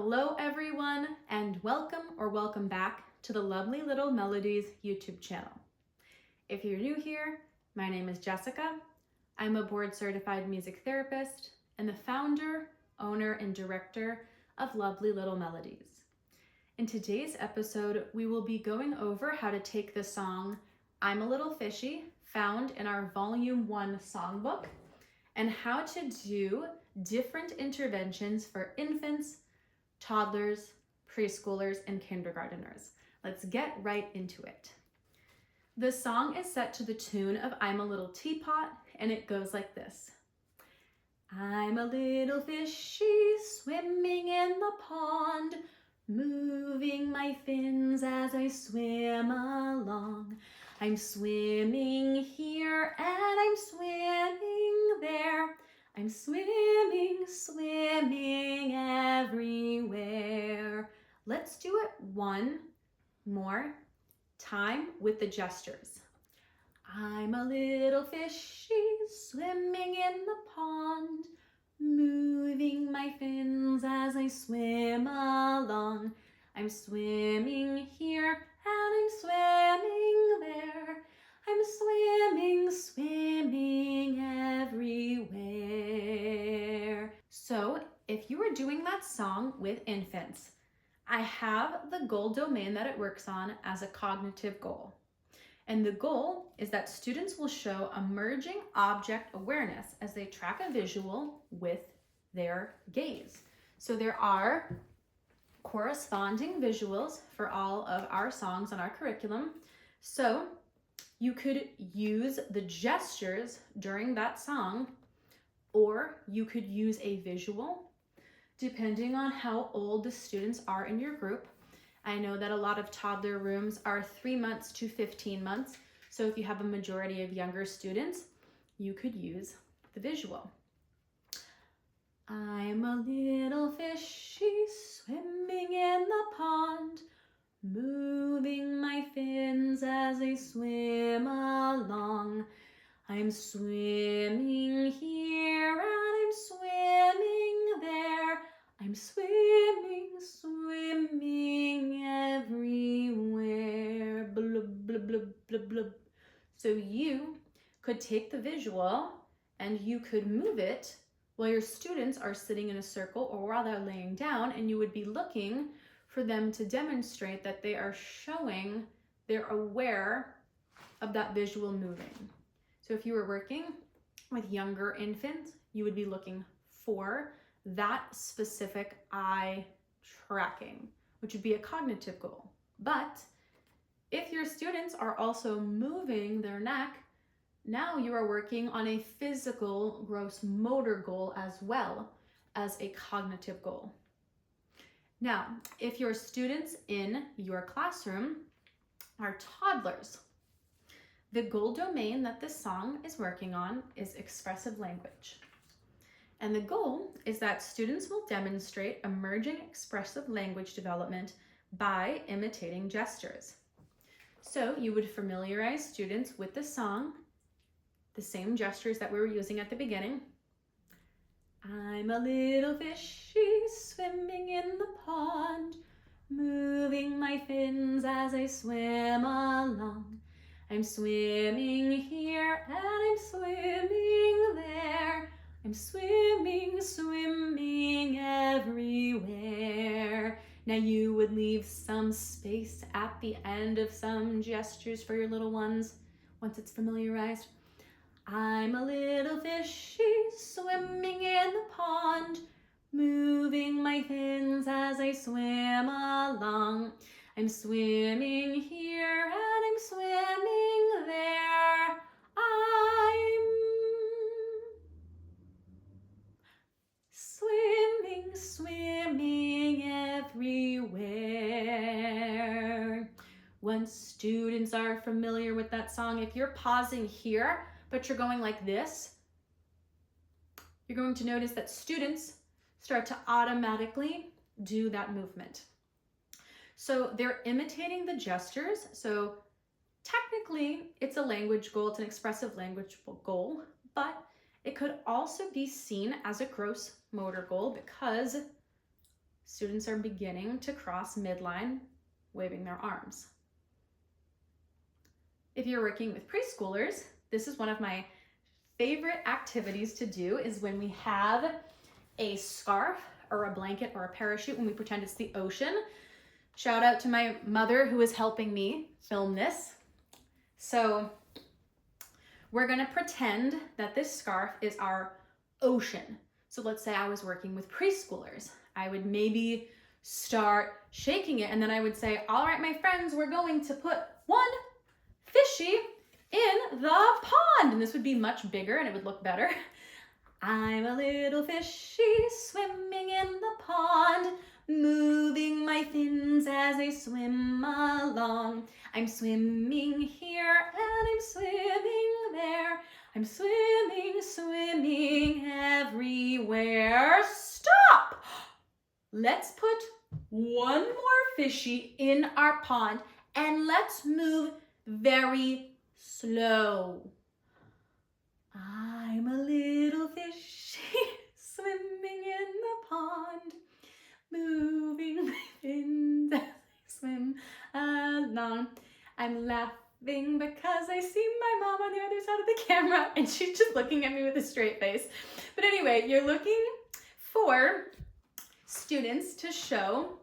Hello everyone, and welcome back to the Lovely Little Melodies YouTube channel. If you're new here, my name is Jessica. I'm a board certified music therapist and the founder, owner, and director of Lovely Little Melodies. In today's episode, we will be going over how to take the song I'm a Little Fishy, found in our Volume 1 songbook, and how to do different interventions for infants, toddlers, preschoolers, and kindergarteners. Let's get right into it. The song is set to the tune of I'm a Little Teapot, and it goes like this. I'm a little fishy swimming in the pond, moving my fins as I swim along. I'm swimming here and I'm swimming there. I'm swimming everywhere. Let's do it one more time with the gestures. I'm a little fishy swimming in the pond, moving my fins as I swim along. I'm swimming here and I'm swimming there. I'm swimming everywhere. So if you are doing that song with infants, I have the goal domain that it works on as a cognitive goal. And the goal is that students will show emerging object awareness as they track a visual with their gaze. So there are corresponding visuals for all of our songs on our curriculum. So you could use the gestures during that song, or you could use a visual, depending on how old the students are in your group. I know that a lot of toddler rooms are 3 months to 15 months, so if you have a majority of younger students, you could use the visual. I'm a little fishy swimming in the pond, moving my fins as I swim along. I'm swimming here and I'm swimming there. I'm swimming everywhere. Blub, blub, blub, blub, blub. So you could take the visual and you could move it while your students are sitting in a circle or while they're laying down, and you would be looking for them to demonstrate that they are showing they're aware of that visual moving. So if you were working with younger infants, you would be looking for that specific eye tracking, which would be a cognitive goal. But if your students are also moving their neck, now you are working on a physical gross motor goal as well as a cognitive goal. Now, if your students in your classroom are toddlers, the goal domain that this song is working on is expressive language. And the goal is that students will demonstrate emerging expressive language development by imitating gestures. So you would familiarize students with the song, the same gestures that we were using at the beginning. I'm a little fishy swimming in the pond, moving my fins as I swim along. I'm swimming here and I'm swimming there. I'm swimming everywhere. Now you would leave some space at the end of some gestures for your little ones once it's familiarized. I'm a little fishy swimming in the pond, moving my fins as I swim along. I'm swimming here and I'm swimming there. I'm swimming everywhere. Once students are familiar with that song, if you're pausing here, but you're going like this, you're going to notice that students start to automatically do that movement. So they're imitating the gestures. So technically it's a language goal, it's an expressive language goal, but it could also be seen as a gross motor goal because students are beginning to cross midline, waving their arms. If you're working with preschoolers, this is one of my favorite activities to do, is when we have a scarf or a blanket or a parachute when we pretend it's the ocean. Shout out to my mother who is helping me film this. So we're gonna pretend that this scarf is our ocean. So let's say I was working with preschoolers. I would maybe start shaking it, and then I would say, all right, my friends, we're going to put one fishy in the pond. And this would be much bigger and it would look better. I'm a little fishy swimming in the pond, moving my fins as I swim along. I'm swimming here and I'm swimming there. I'm swimming, swimming everywhere. Stop! Let's put one more fishy in our pond and let's move very slow. I'm a little fishy swimming in the pond, moving my fins as I swim along. I'm laughing because I see my mom on the other side of the camera and she's just looking at me with a straight face. But anyway, you're looking for students to show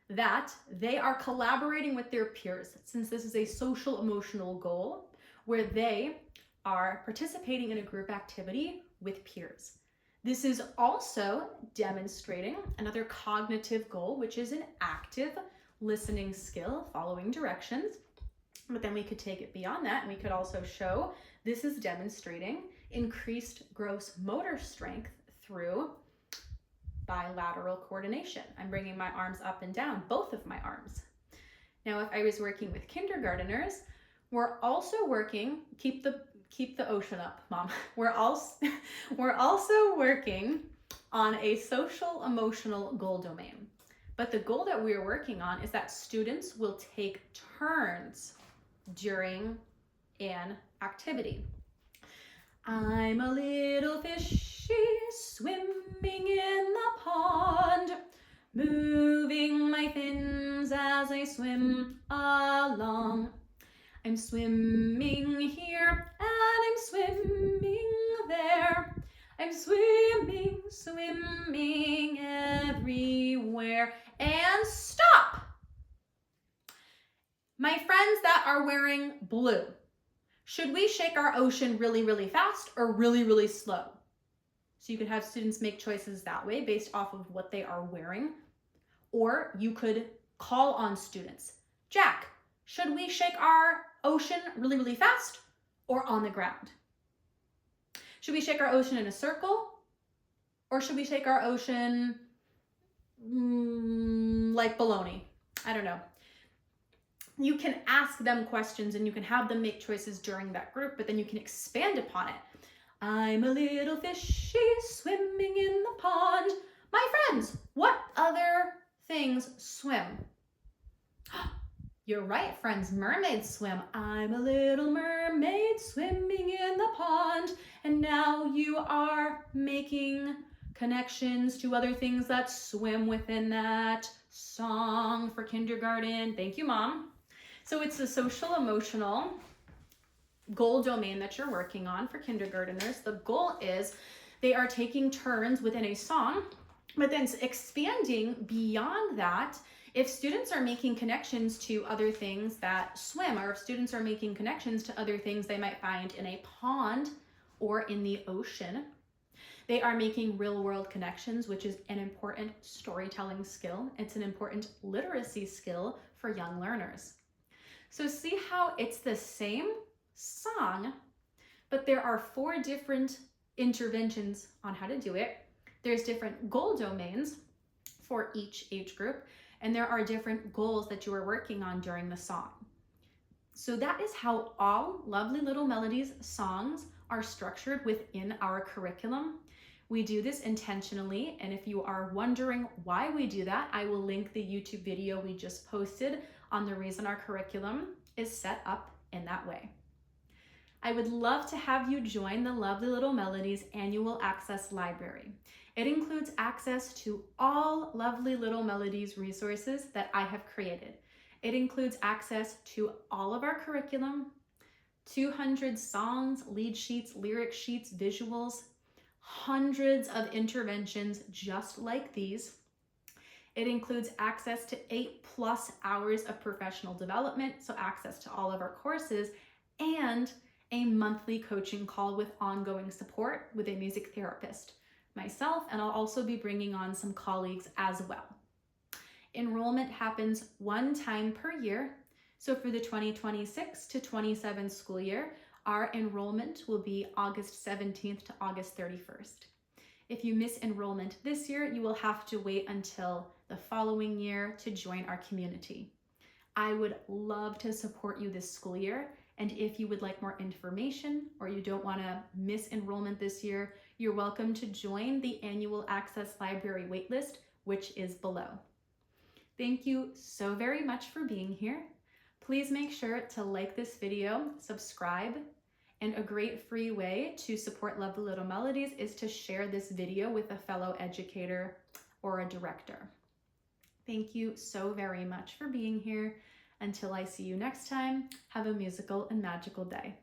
that they are collaborating with their peers, since this is a social emotional goal where they are participating in a group activity with peers. This is also demonstrating another cognitive goal, which is an active listening skill, following directions. But then we could take it beyond that and we could also show this is demonstrating increased gross motor strength through bilateral coordination. I'm bringing my arms up and down, both of my arms. Now, if I was working with kindergarteners, we're also working, keep the ocean up, Mom. We're also working on a social emotional goal domain. But the goal that we're working on is that students will take turns during an activity. I'm a little fishy swimming in the pond, moving my fins as I swim along. I'm swimming here and I'm swimming there. I'm swimming, swimming everywhere. And stop! My friends that are wearing blue, should we shake our ocean really, really fast or really, really slow? So you could have students make choices that way based off of what they are wearing. Or you could call on students. Jack, should we shake our ocean really, really fast or on the ground? Should we shake our ocean in a circle? Or should we shake our ocean like baloney? I don't know. You can ask them questions and you can have them make choices during that group, but then you can expand upon it. I'm a little fishy swimming in the pond. My friends, what other things swim? You're right, friends, mermaids swim. I'm a little mermaid swimming in the pond. And now you are making connections to other things that swim within that song for kindergarten. Thank you, Mom. So it's a social emotional goal domain that you're working on for kindergarteners. The goal is they are taking turns within a song, but then expanding beyond that. If students are making connections to other things that swim, or if students are making connections to other things they might find in a pond or in the ocean, they are making real world connections, which is an important storytelling skill. It's an important literacy skill for young learners. So see how it's the same song, but there are 4 different interventions on how to do it. There's different goal domains for each age group, and there are different goals that you are working on during the song. So that is how all Lovely Little Melodies songs are structured within our curriculum. We do this intentionally, and if you are wondering why we do that, I will link the YouTube video we just posted on the reason our curriculum is set up in that way. I would love to have you join the Lovely Little Melodies Annual Access Library. It includes access to all Lovely Little Melodies resources that I have created. It includes access to all of our curriculum, 200 songs, lead sheets, lyric sheets, visuals, hundreds of interventions just like these. It includes access to 8+ hours of professional development, so access to all of our courses, and a monthly coaching call with ongoing support with a music therapist, myself, and I'll also be bringing on some colleagues as well. Enrollment happens one time per year. So for the 2026 to 27 school year, our enrollment will be August 17th to August 31st. If you miss enrollment this year, you will have to wait until the following year to join our community. I would love to support you this school year, and if you would like more information or you don't want to miss enrollment this year, you're welcome to join the Annual Access Library waitlist, which is below. Thank you so very much for being here. Please make sure to like this video, subscribe, and a great free way to support Lovely Little Melodies is to share this video with a fellow educator or a director. Thank you so very much for being here. Until I see you next time, have a musical and magical day.